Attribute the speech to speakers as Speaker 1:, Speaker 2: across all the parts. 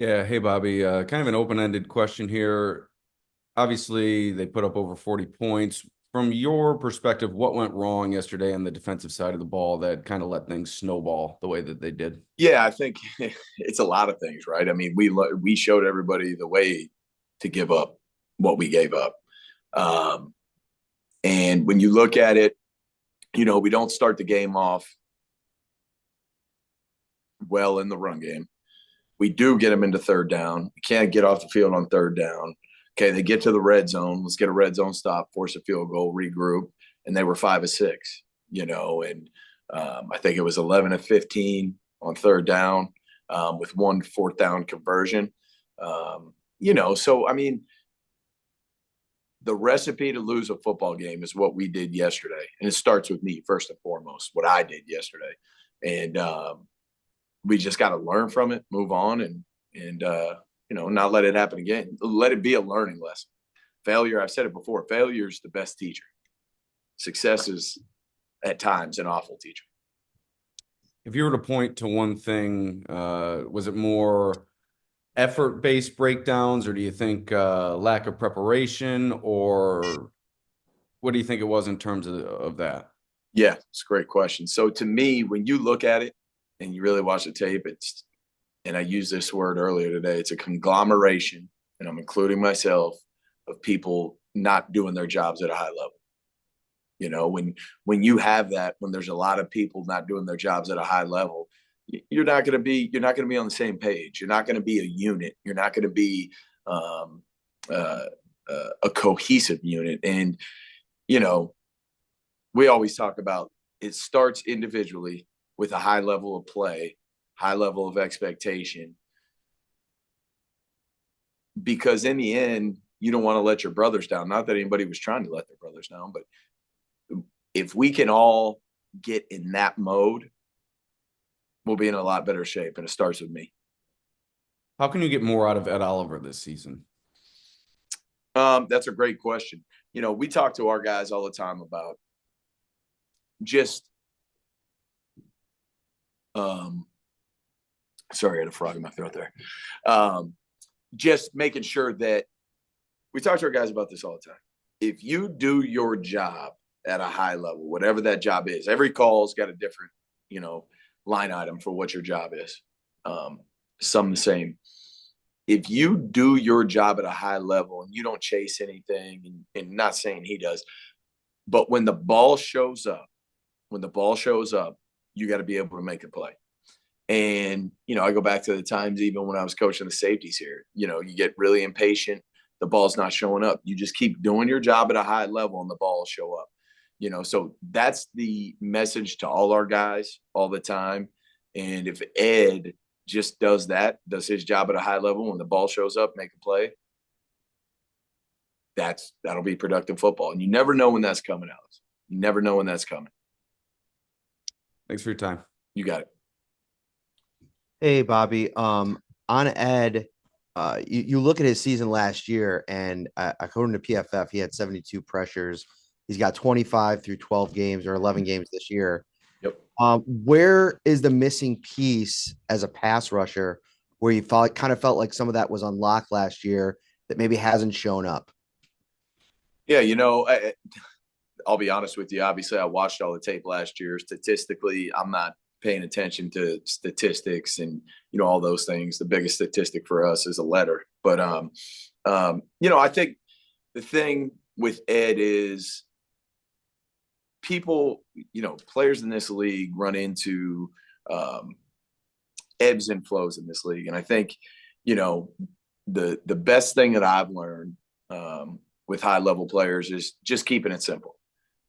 Speaker 1: Yeah, hey Bobby. Kind of an open-ended question here. Obviously, they put up over 40 points. From your perspective, what went wrong yesterday on the defensive side of the ball that kind of let things snowball the way that they did?
Speaker 2: Yeah, I think it's a lot of things, right? I mean, we showed everybody the way to give up what we gave up. Um, and when you look at it, we don't start the game off well in the run game. We do get them into third down. We can't get off the field on third down. Okay, they get to the red zone. Let's get a red zone stop, force a field goal, regroup, and they were 5 of 6. And I think it was 11 of 15 on third down with one fourth down conversion. So I mean, the recipe to lose a football game is what we did yesterday, and it starts with me first and foremost. What I did yesterday, and we just got to learn from it, move on, and not let it happen again. Let it be a learning lesson. Failure, I've said it before, failure is the best teacher. Success is at times an awful teacher.
Speaker 1: If you were to point to one thing, was it more effort-based breakdowns, or do you think lack of preparation, or what do you think it was in terms of that?
Speaker 2: Yeah, it's a great question. So to me, when you look at it and you really watch the tape, and I used this word earlier today, it's a conglomeration, and I'm including myself, of people not doing their jobs at a high level. When you have that, when there's a lot of people not doing their jobs at a high level, you're not going to be on the same page. You're not going to be a unit. You're not going to be um, uh, a cohesive unit. And you know, we always talk about it starts individually with a high level of play, high level of expectation, because in the end, you don't want to let your brothers down. Not that anybody was trying to let their brothers down, but if we can all get in that mode, we'll be in a lot better shape. And it starts with me.
Speaker 1: How can you get more out of Ed Oliver this season?
Speaker 2: That's a great question. We talk to our guys all the time about just um, sorry, I had a frog in my throat there. Um, just making sure that we talk to our guys about this all the time. If you do your job at a high level, whatever that job is, every call's got a different, you know, line item for what your job is. Some the same. If you do your job at a high level and you don't chase anything, and not saying he does, but when the ball shows up, you got to be able to make a play. And, I go back to the times even when I was coaching the safeties here, you get really impatient. The ball's not showing up. You just keep doing your job at a high level and the ball will show up. So that's the message to all our guys all the time. And if Ed just does does his job at a high level, when the ball shows up, make a play, that'll be productive football. And you never know when that's coming, Alex. You never know when that's coming.
Speaker 1: Thanks for your time.
Speaker 2: You got it.
Speaker 3: Hey, Bobby. On Ed, you look at his season last year, and according to PFF, he had 72 pressures. He's got 25 through 12 games or 11 games this year.
Speaker 2: Yep.
Speaker 3: Where is the missing piece as a pass rusher where you kind of felt like some of that was unlocked last year that maybe hasn't shown up?
Speaker 2: Yeah, I'll be honest with you. Obviously, I watched all the tape last year. Statistically, I'm not paying attention to statistics and all those things. The biggest statistic for us is a letter. But I think the thing with Ed is people, players in this league run into ebbs and flows in this league, and I think the best thing that I've learned with high level players is just keeping it simple.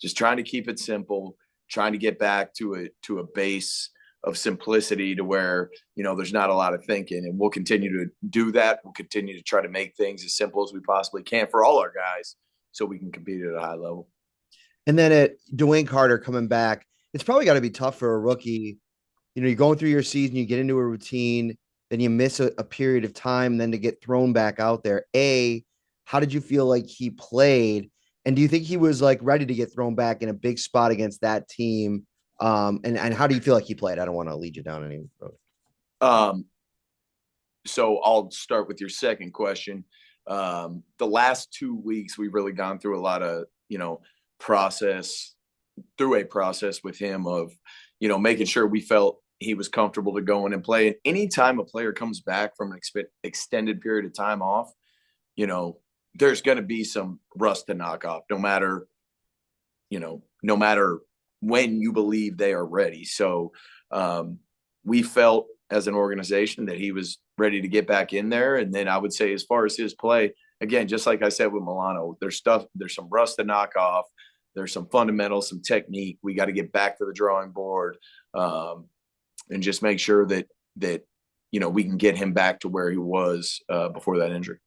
Speaker 2: Just trying to keep it simple, trying to get back to a base of simplicity to where, there's not a lot of thinking. And we'll continue to do that. We'll continue to try to make things as simple as we possibly can for all our guys so we can compete at a high level.
Speaker 3: And then at Dwayne Carter coming back, it's probably got to be tough for a rookie. You're going through your season, you get into a routine, then you miss a period of time, then to get thrown back out there. How did you feel like he played? And do you think he was like ready to get thrown back in a big spot against that team? And how do you feel like he played? I don't want to lead you down any road.
Speaker 2: So I'll start with your second question. The last 2 weeks, we've really gone through a lot of, process through a process with him of, making sure we felt he was comfortable to go in and play. And anytime a player comes back from an extended period of time off, there's going to be some rust to knock off, no matter when you believe they are ready. So we felt as an organization that he was ready to get back in there. And then I would say, as far as his play, again, just like I said with Milano, there's some rust to knock off. There's some fundamentals, some technique. We got to get back to the drawing board and just make sure that we can get him back to where he was before that injury.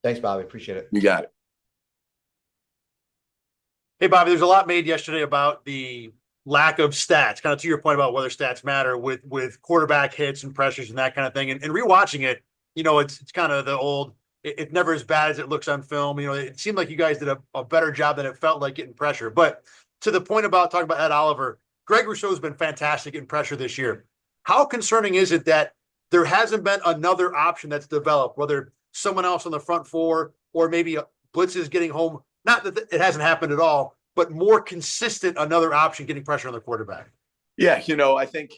Speaker 3: Thanks, Bobby. Appreciate it.
Speaker 2: You got it.
Speaker 4: Hey, Bobby, there's a lot made yesterday about the lack of stats, kind of to your point about whether stats matter with quarterback hits and pressures and that kind of thing. And rewatching it, it's kind of the old, it's never as bad as it looks on film. It seemed like you guys did a better job than it felt like getting pressure. But to the point about talking about Ed Oliver, Greg Rousseau's been fantastic in pressure this year. How concerning is it that there hasn't been another option that's developed, whether someone else on the front four or maybe blitzes getting home? Not that it hasn't happened at all, but more consistent, another option getting pressure on the quarterback.
Speaker 2: Yeah, I think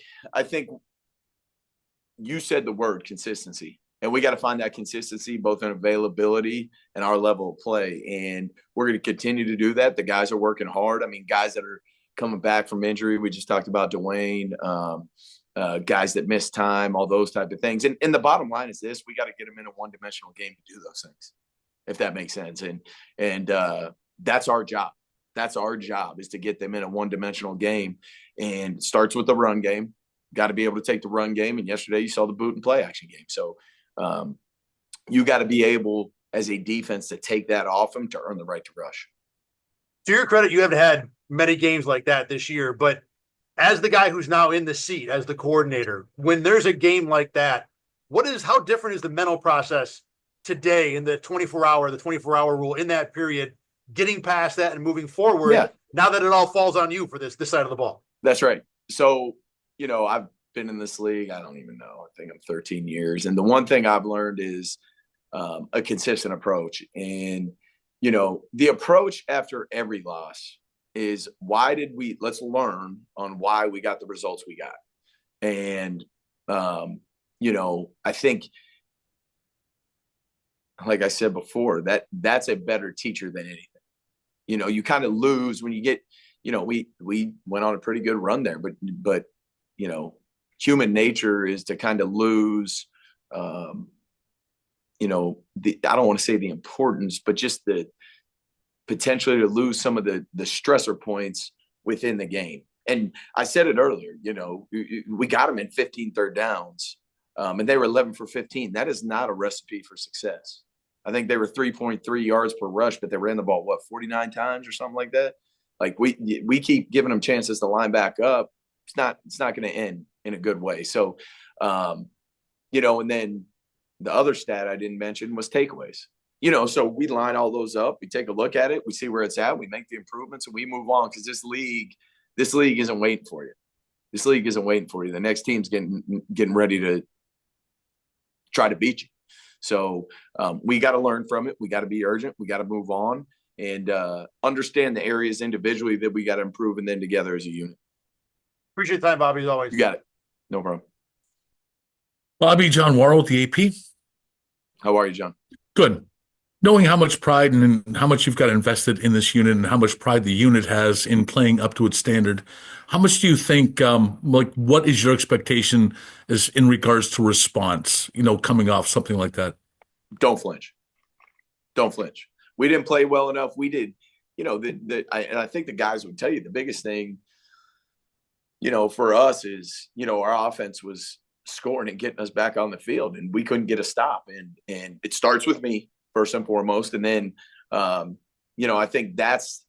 Speaker 2: you said the word consistency, and we got to find that consistency both in availability and our level of play. And we're going to continue to do that. The guys are working hard. I mean, guys that are coming back from injury. We just talked about Dwayne, guys that miss time, all those type of things. And the bottom line is this: we got to get them in a one-dimensional game to do those things, if that makes sense. And that's our job. That's our job, is to get them in a one-dimensional game, and it starts with the run game. Got to be able to take the run game. And yesterday you saw the boot and play action game. So you got to be able, as a defense, to take that off them to earn the right to rush.
Speaker 4: To your credit, you haven't had many games like that this year, but as the guy who's now in the seat, as the coordinator, when there's a game like that, how different is the mental process today in the 24-hour rule in that period, getting past that and moving forward?
Speaker 2: Yeah.
Speaker 4: Now that it all falls on you for this side of the ball.
Speaker 2: That's right. So, I've been in this league, I don't even know, I think I'm 13 years. And the one thing I've learned is a consistent approach. And, the approach after every loss is, let's learn on why we got the results we got. And, I think, like I said before, that's a better teacher than anything. You kind of lose when you get, we went on a pretty good run there, but human nature is to kind of lose, I don't want to say the importance, but just the potentially to lose some of the stressor points within the game. And I said it earlier, we got them in 15 third downs, and they were 11 for 15. That is not a recipe for success. I think they were 3.3 yards per rush, but they ran the ball, 49 times or something like that? Like we keep giving them chances to line back up. It's not going to end in a good way. So, and then the other stat I didn't mention was takeaways. So we line all those up. We take a look at it. We see where it's at. We make the improvements, and we move on, because this league isn't waiting for you. This league isn't waiting for you. The next team's getting ready to try to beat you. So we got to learn from it. We got to be urgent. We got to move on and understand the areas individually that we got to improve, and then together as a unit.
Speaker 4: Appreciate the time, Bobby, as always.
Speaker 2: You got it. No problem.
Speaker 5: Bobby, John Worrell with the AP.
Speaker 2: How are you, John?
Speaker 5: Good. Knowing how much pride and how much you've got invested in this unit and how much pride the unit has in playing up to its standard, how much do you think, what is your expectation is in regards to response, coming off something like that?
Speaker 2: Don't flinch. Don't flinch. We didn't play well enough. We did, and I think the guys would tell you the biggest thing, for us is, our offense was scoring and getting us back on the field, and we couldn't get a stop. And it starts with me first and foremost. And then, I think that's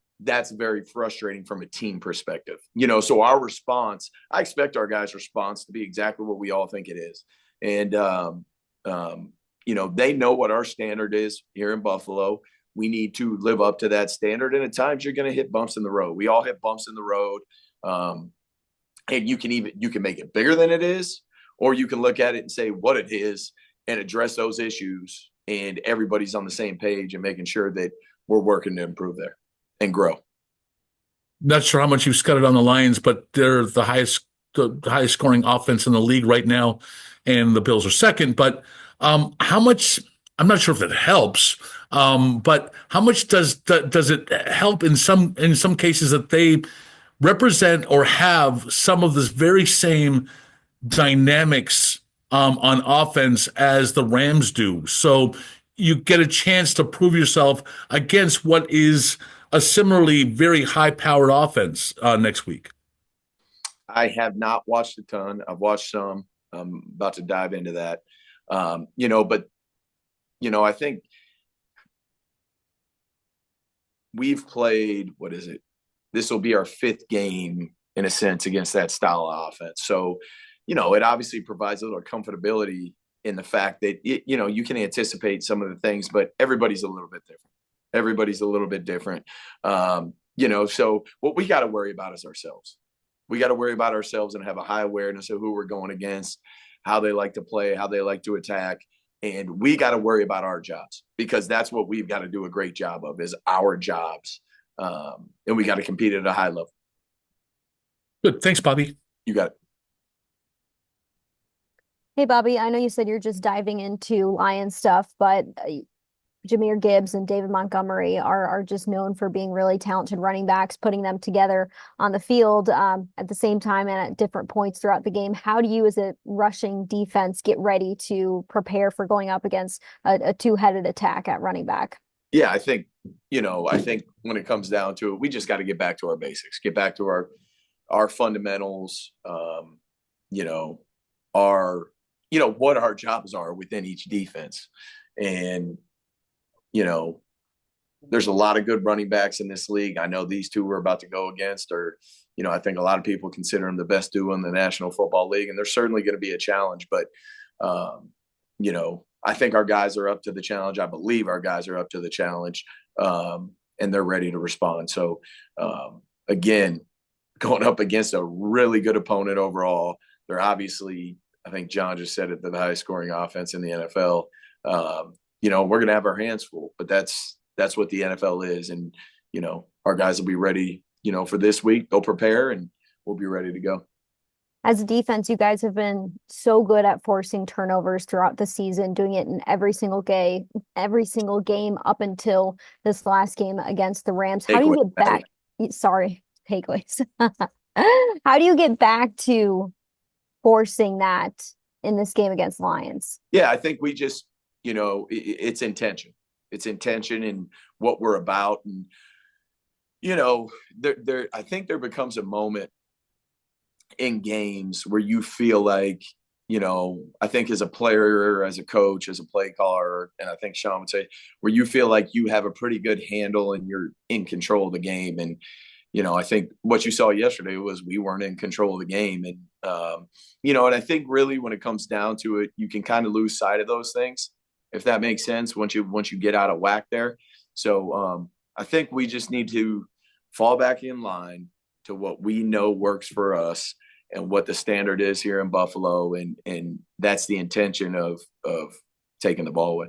Speaker 2: very frustrating from a team perspective. So our response, I expect our guys' response to be exactly what we all think it is. And, they know what our standard is here in Buffalo. We need to live up to that standard. And at times you're going to hit bumps in the road. We all hit bumps in the road. And you can make it bigger than it is, or you can look at it and say what it is and address those issues, and everybody's on the same page and making sure that we're working to improve there and grow.
Speaker 5: Not sure how much you've scouted on the Lions, but they're the highest scoring offense in the league right now, and the Bills are second. But how much? I'm not sure if it helps, but how much does it help in some cases that they represent or have some of this very same dynamics on offense as the Rams do? So you get a chance to prove yourself against what is a similarly very high-powered offense next week.
Speaker 2: I have not watched a ton. I've watched some. I'm about to dive into that. But I think we've played, what is it? This will be our 5th game in a sense against that style of offense. So, it obviously provides a little comfortability in the fact that, you can anticipate some of the things, but everybody's a little bit different. Everybody's a little bit different. So what we got to worry about is ourselves. We got to worry about ourselves and have a high awareness of who we're going against, how they like to play, how they like to attack. And we got to worry about our jobs, because that's what we've got to do a great job of, is our jobs. And we got to compete at a high level.
Speaker 5: Good. Thanks, Bobby.
Speaker 2: You got it.
Speaker 6: Hey, Bobby, I know you said you're just diving into Lions stuff, but Jahmyr Gibbs and David Montgomery are just known for being really talented running backs, putting them together on the field at the same time and at different points throughout the game. How do you, as a rushing defense, get ready to prepare for going up against a two-headed attack at running back?
Speaker 2: Yeah, I think when it comes down to it, we just got to get back to our basics, get back to our fundamentals, what our jobs are within each defense. And there's a lot of good running backs in this league. I know these two we're about to go against I think a lot of people consider them the best duo in the National Football League, and they're certainly going to be a challenge. But, I think our guys are up to the challenge. I believe our guys are up to the challenge, and they're ready to respond. So, again, going up against a really good opponent overall, they're obviously, I think John just said it, the highest scoring offense in the NFL. We're going to have our hands full, but that's what the NFL is. And, our guys will be ready, for this week. They'll prepare and we'll be ready to go.
Speaker 6: As a defense, you guys have been so good at forcing turnovers throughout the season, doing it in every single game up until this last game against the Rams. How do you get back? Sorry, takeaways. How do you get back to forcing that in this game against Lions?
Speaker 2: Yeah, I think we just, it's intention. It's intention in what we're about. And, I think there becomes a moment in games where you feel like, I think as a player, as a coach, as a play caller, and I think Sean would say, where you feel like you have a pretty good handle and you're in control of the game. And, I think what you saw yesterday was we weren't in control of the game. And, and I think really when it comes down to it, you can kind of lose sight of those things, if that makes sense, once you get out of whack there. So I think we just need to fall back in line to what we know works for us and what the standard is here in Buffalo. And that's the intention of taking the ball away.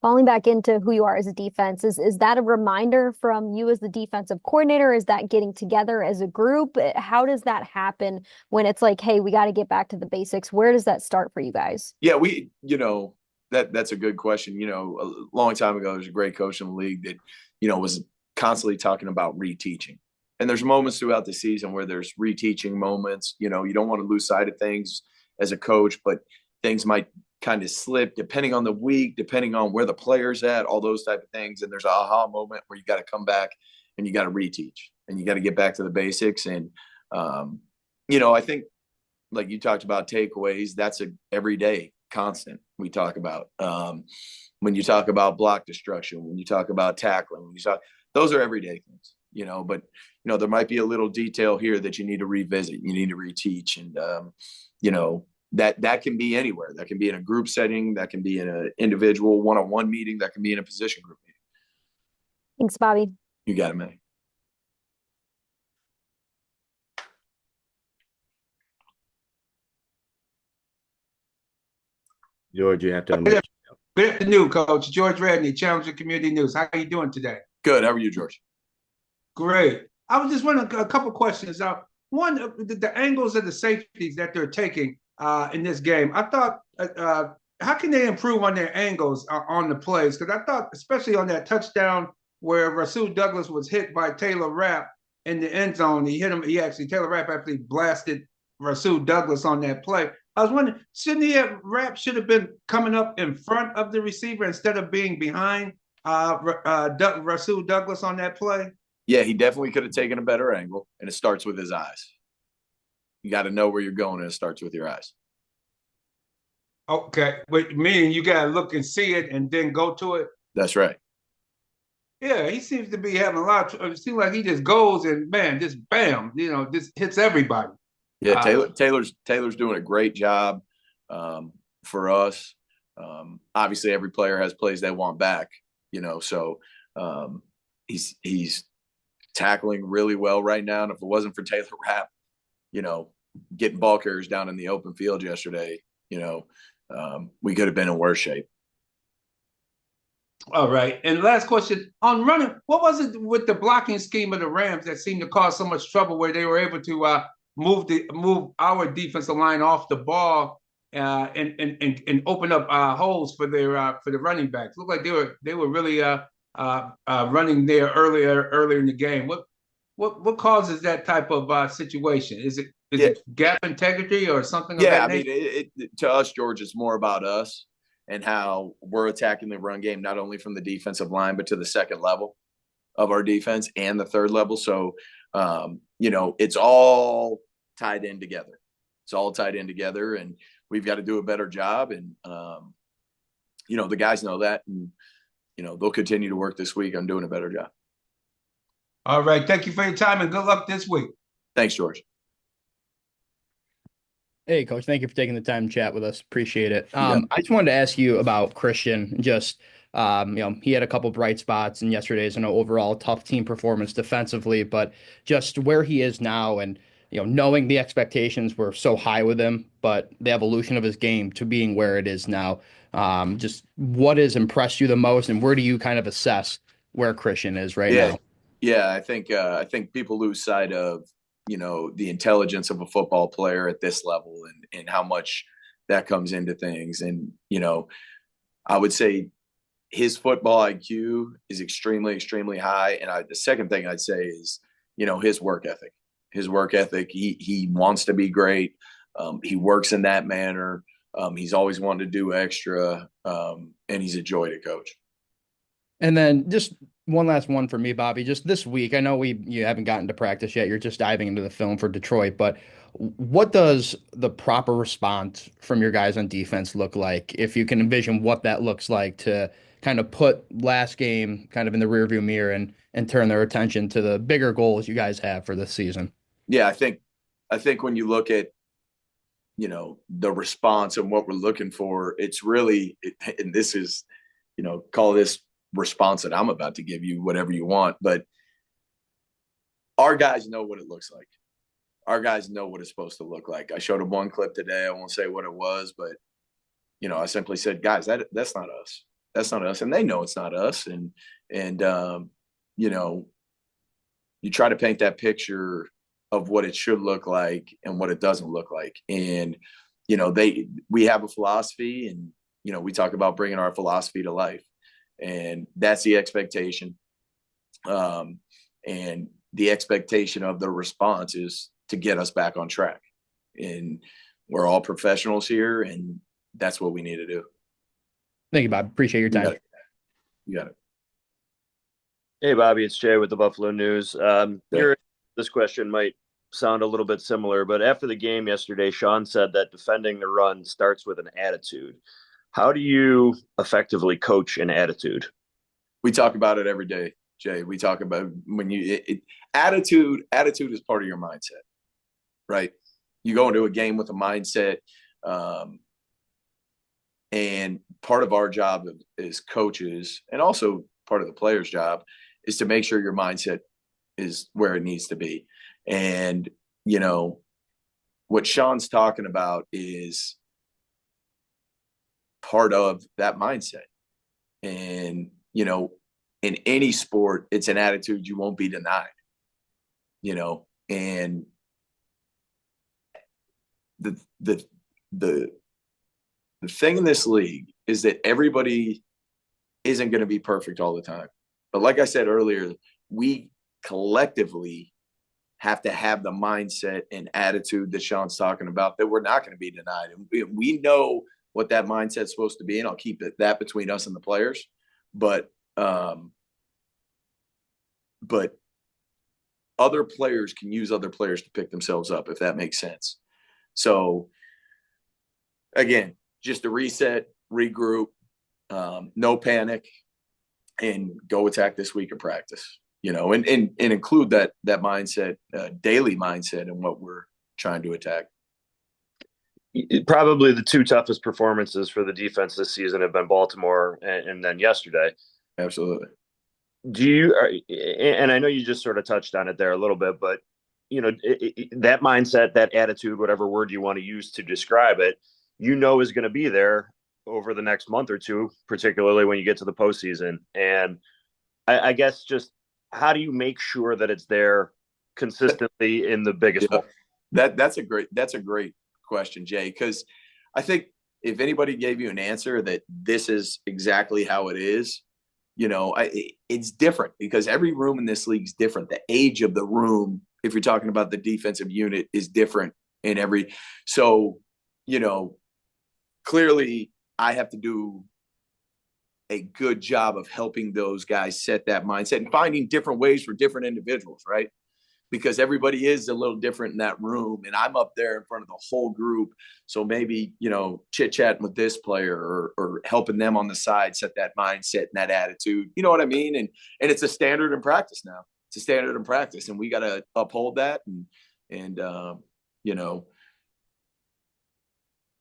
Speaker 6: Falling back into who you are as a defense, is that a reminder from you as the defensive coordinator? Is that getting together as a group? How does that happen when it's like, hey, we got to get back to the basics? Where does that start for you guys?
Speaker 2: Yeah, that's a good question. A long time ago, there's a great coach in the league that, was constantly talking about reteaching. And there's moments throughout the season where there's reteaching moments. You don't want to lose sight of things as a coach, but things might kind of slip depending on the week, depending on where the player's at, all those type of things. And there's an aha moment where you got to come back and you got to reteach and you got to get back to the basics. And, I think like you talked about takeaways, that's a everyday constant we talk about. When you talk about block destruction, when you talk about tackling, those are everyday things, but there might be a little detail here that you need to revisit, you need to reteach. And, that can be anywhere. That can be in a group setting. That can be in an individual one-on-one meeting. That can be in a position group meeting.
Speaker 6: Thanks, Bobby.
Speaker 2: You got it, man.
Speaker 7: George, you have to unmute.
Speaker 8: Good afternoon, Coach. George Redney, Challenger Community News. How are you doing today?
Speaker 2: Good. How are you, George?
Speaker 8: Great. I was just wondering a couple questions. One, the angles of the safeties that they're taking in this game. I thought, how can they improve on their angles on the plays? Because I thought, especially on that touchdown where Rasul Douglas was hit by Taylor Rapp in the end zone, he hit him. Taylor Rapp actually blasted Rasul Douglas on that play. I was wondering, Rapp should have been coming up in front of the receiver instead of being behind Rasul Douglas on that play?
Speaker 2: Yeah, he definitely could have taken a better angle, and it starts with his eyes. You got to know where you're going, and it starts with your eyes.
Speaker 8: Okay, but meaning you got to look and see it and then go to it?
Speaker 2: That's right.
Speaker 8: Yeah, he seems to be having a lot of, it seems like he just goes and, man, just bam, just hits everybody.
Speaker 2: Yeah, Taylor's doing a great job for us. Obviously, every player has plays they want back, so he's tackling really well right now. And if it wasn't for Taylor Rapp, getting ball carriers down in the open field yesterday, we could have been in worse shape.
Speaker 8: All right. And last question on running, what was it with the blocking scheme of the Rams that seemed to cause so much trouble where they were able to move our defensive line off the ball and open up holes for the running backs? Looked like they were really running there earlier in the game. What causes that type of situation? Is it gap integrity or something?
Speaker 2: Yeah, to us, George, it's more about us and how we're attacking the run game, not only from the defensive line, but to the second level of our defense and the third level. So, it's all tied in together. It's all tied in together, and we've got to do a better job. And, the guys know that, and, they'll continue to work this week on doing a better job.
Speaker 8: All right. Thank you for your time and good luck this week.
Speaker 2: Thanks, George.
Speaker 9: Hey, Coach, thank you for taking the time to chat with us. Appreciate it. I just wanted to ask you about Christian. Just, he had a couple bright spots in yesterday's overall tough team performance defensively, but just where he is now and, knowing the expectations were so high with him, but the evolution of his game to being where it is now, just what has impressed you the most and where do you kind of assess where Christian is right now?
Speaker 2: Yeah, I think people lose sight of, the intelligence of a football player at this level and how much that comes into things. And, I would say his football IQ is extremely, extremely high. And the second thing I'd say is, his work ethic. His work ethic, he wants to be great. He works in that manner. He's always wanted to do extra, and he's a joy to coach.
Speaker 9: And then just one last one for me, Bobby. Just this week, I know you haven't gotten to practice yet. You're just diving into the film for Detroit, but what does the proper response from your guys on defense look like? If you can envision what that looks like to kind of put last game kind of in the rearview mirror and turn their attention to the bigger goals you guys have for this season.
Speaker 2: Yeah, I think when you look at, the response and what we're looking for, it's really, and this is, call this response that I'm about to give you, whatever you want, but our guys know what it looks like. Our guys know what it's supposed to look like. I showed them one clip today. I won't say what it was, but I simply said, guys, that's not us. That's not us. And they know it's not us. And you try to paint that picture of what it should look like and what it doesn't look like. And, we have a philosophy and, we talk about bringing our philosophy to life. And that's the expectation. And the expectation of the response is to get us back on track. And we're all professionals here, and that's what we need to do.
Speaker 9: Thank you, Bob. Appreciate your time.
Speaker 2: You got it.
Speaker 7: Hey, Bobby, it's Jay with the Buffalo News. This question might sound a little bit similar, but after the game yesterday, Sean said that defending the run starts with an attitude. How do you effectively coach an attitude?
Speaker 2: We talk about it every day, Jay. We talk about when attitude is part of your mindset, right? You go into a game with a mindset, and part of our job as coaches, and also part of the player's job, is to make sure your mindset is where it needs to be. And, what Sean's talking about is part of that mindset. And, you know, in any sport, it's an attitude you won't be denied, you know, and the thing in this league is that everybody isn't going to be perfect all the time. But like I said earlier, we collectively have to have the mindset and attitude that Sean's talking about, that we're not going to be denied. And we know what that mindset's supposed to be, and I'll keep that between us and the players. But other players can use other players to pick themselves up, if that makes sense. So again, just a reset, regroup, no panic, and go attack this week of practice, you know, and include that mindset, daily mindset in what we're trying to attack.
Speaker 7: Probably the two toughest performances for the defense this season have been Baltimore and then yesterday.
Speaker 2: Absolutely.
Speaker 7: And I know you just sort of touched on it there a little bit, but you know, that mindset, that attitude, whatever word you want to use to describe it, you know, is going to be there over the next month or two, particularly when you get to the postseason. And I guess just how do you make sure that it's there consistently in the biggest moment?
Speaker 2: That's a great question, Jay, because I think if anybody gave you an answer that this is exactly how it is, you know, it's different because every room in this league is different. The age of the room, if you're talking about the defensive unit, is different in every. So, you know, clearly I have to do a good job of helping those guys set that mindset and finding different ways for different individuals, right? Because everybody is a little different in that room, and I'm up there in front of the whole group. So maybe, you know, chit-chatting with this player or helping them on the side set that mindset and that attitude. You know what I mean? And it's a standard in practice now. It's a standard in practice, and we got to uphold that. And you know,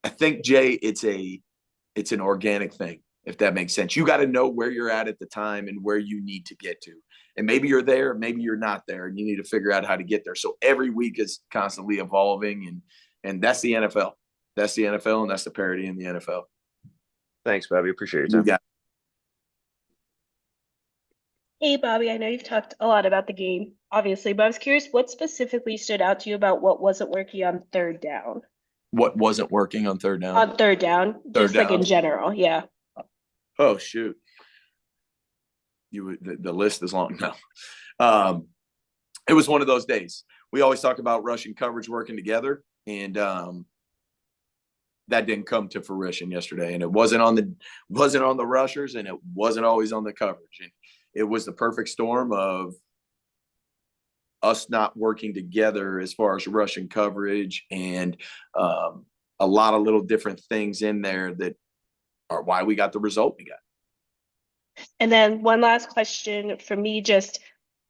Speaker 2: I think, Jay, it's an organic thing, if that makes sense. You got to know where you're at the time and where you need to get to. And maybe you're there, maybe you're not there, and you need to figure out how to get there. So every week is constantly evolving, and that's the NFL. That's the NFL, and that's the parity in the NFL.
Speaker 7: Thanks, Bobby. Appreciate your time.
Speaker 2: You got it.
Speaker 10: Hey, Bobby, I know you've talked a lot about the game, obviously, but I was curious what specifically stood out to you about what wasn't working on third down?
Speaker 2: What wasn't working on third down?
Speaker 10: On third down, just like in general, yeah.
Speaker 2: Oh, shoot. The list is long now. It was one of those days. We always talk about rush and coverage working together, and that didn't come to fruition yesterday. And it wasn't on the rushers, and it wasn't always on the coverage. And it was the perfect storm of us not working together as far as rush and coverage, and a lot of little different things in there that are why we got the result we got.
Speaker 10: And then one last question for me, just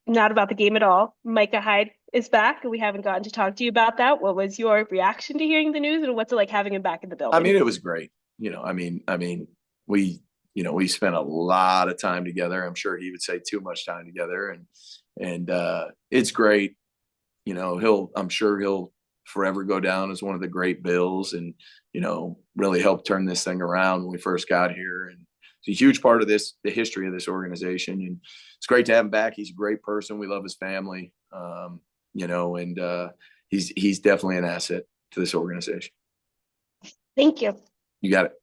Speaker 10: not about the game at all. Micah Hyde is back, and we haven't gotten to talk to you about that. What was your reaction to hearing the news, and what's it like having him back in the building?
Speaker 2: I mean, it was great. You know, I mean, we spent a lot of time together. I'm sure he would say too much time together, and it's great. You know, I'm sure he'll forever go down as one of the great Bills, and, you know, really helped turn this thing around when we first got here. And it's a huge part of the history of this organization, and it's great to have him back. He's a great person. We love his family, you know, and he's definitely an asset to this organization.
Speaker 10: Thank you.
Speaker 2: You got it.